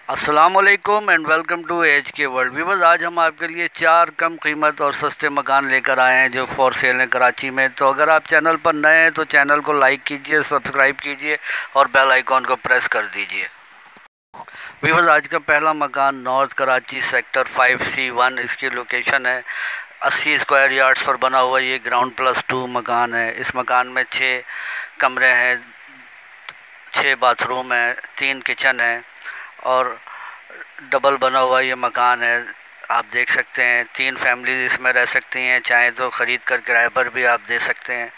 अस्सलामुअलैकुम and welcome to H के world viewers. आज हम आपके लिए 4 कम कीमत और सस्ते मकान लेकर आए हैं जो फॉर सेल हैं कराची में। तो अगर आप चैनल पर नए हैं तो चैनल को लाइक कीजिए, सब्सक्राइब कीजिए और बेल आइकॉन को प्रेस कर दीजिए। व्यूअर्स, आज का पहला मकान नॉर्थ कराची सेक्टर 5C1 इसकी लोकेशन है। 80 स्क्वायर यार्ड्स पर बना हुआ ये ग्राउंड +2 मकान है। इस मकान में 6 कमरे हैं, 6 बाथरूम हैं, 3 किचन हैं और डबल बना हुआ ये मकान है। आप देख सकते हैं 3 फैमिलीज इसमें रह सकती हैं, चाहे तो ख़रीद कर किराए पर भी आप दे सकते हैं।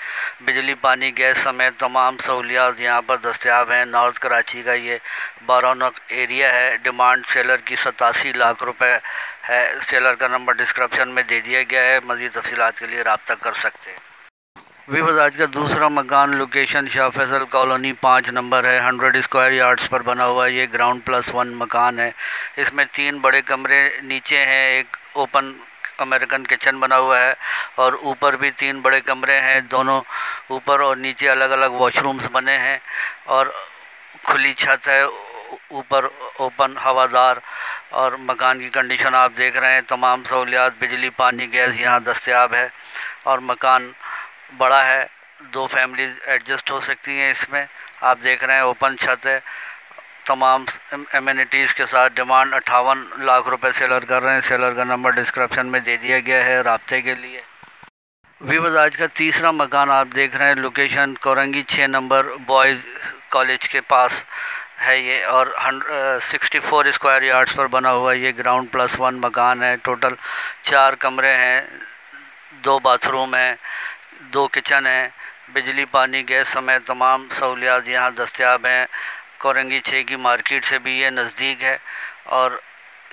बिजली, पानी, गैस समेत तमाम सहूलियात यहाँ पर दस्तयाब हैं। नॉर्थ कराची का ये 12 नग एरिया है। डिमांड सेलर की 87 लाख रुपए है। सेलर का नंबर डिस्क्रिप्शन में दे दिया गया है, मज़ीद तफसीलात के लिए रब्ता कर सकते हैं। व्यूअर्स, आज का दूसरा मकान location Shah Faisal colony 5 number है। 100 स्क्वायर यार्ड्स पर बना हुआ ये ग्राउंड +1 मकान है। इसमें 3 बड़े कमरे नीचे हैं, एक ओपन अमेरिकन किचन बना हुआ है और ऊपर भी 3 बड़े कमरे हैं। दोनों ऊपर और नीचे अलग अलग वॉशरूम्स बने हैं और खुली छत है, ऊपर ओपन हवादार। और मकान की कंडीशन आप देख रहे हैं, तमाम सहूलियात बिजली, पानी, गैस यहाँ दस्तयाब है और मकान बड़ा है। 2 फैमिलीज एडजस्ट हो सकती हैं इसमें। आप देख रहे हैं ओपन छत है, तमाम एमिनिटीज़ के साथ। डिमांड 58 लाख रुपए सेलर कर रहे हैं। सेलर का नंबर डिस्क्रिप्शन में दे दिया गया है रब्ते के लिए। व्यूअर्स, आज का तीसरा मकान आप देख रहे हैं, location Korangi 6 number boys college के पास है ये और 64 स्क्वायर यार्ड्स पर बना हुआ ये ग्राउंड +1 मकान है। टोटल 4 कमरे हैं, 2 बाथरूम हैं, 2 किचन हैं। बिजली, पानी, गैस समेत तमाम सहूलियात यहाँ दस्तयाब हैं। कोरंगी 6 की मार्केट से भी ये नज़दीक है और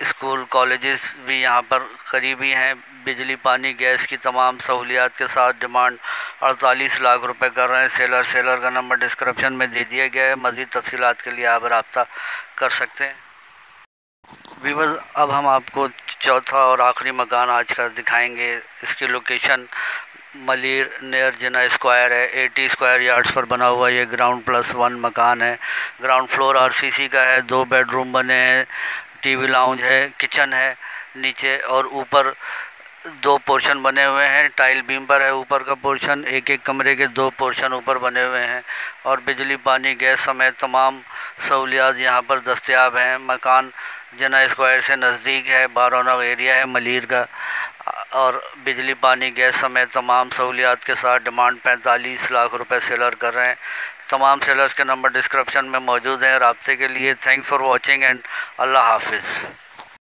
स्कूल कॉलेजेस भी यहाँ पर करीबी हैं। बिजली, पानी, गैस की तमाम सहूलियात के साथ। डिमांड 48 लाख रुपए कर रहे हैं सेलर का नंबर डिस्क्रिप्शन में दे दिया गया है, मज़ीद तफसीलात के लिए आप रब्ता कर सकते हैं। व्यूअर्स, अब हम आपको चौथा और आखिरी मकान आज का दिखाएंगे। इसकी लोकेशन मलिर नियर जिना स्क्वायर है। 80 स्क्वायर यार्ड्स पर बना हुआ ये ग्राउंड +1 मकान है। ग्राउंड फ्लोर RCC का है, 2 बेडरूम बने हैं, टीवी लाउंज है, किचन है नीचे और ऊपर 2 पोर्शन बने हुए हैं। टाइल बीम पर है ऊपर का पोर्शन, एक कमरे के 2 पोर्शन ऊपर बने हुए हैं और बिजली, पानी, गैस समेत तमाम सहूलियात यहाँ पर दस्तयाब हैं। मकान जिना स्क्वायर से नज़दीक है, 12 नग एरिया है मलिर का और बिजली, पानी, गैस समेत तमाम सहूलियात के साथ। डिमांड 45 लाख रुपए सेलर कर रहे हैं। तमाम सेलर्स के नंबर डिस्क्रिप्शन में मौजूद हैं रब्ते के लिए। थैंक्स फॉर वॉचिंग एंड अल्लाह हाफिज़।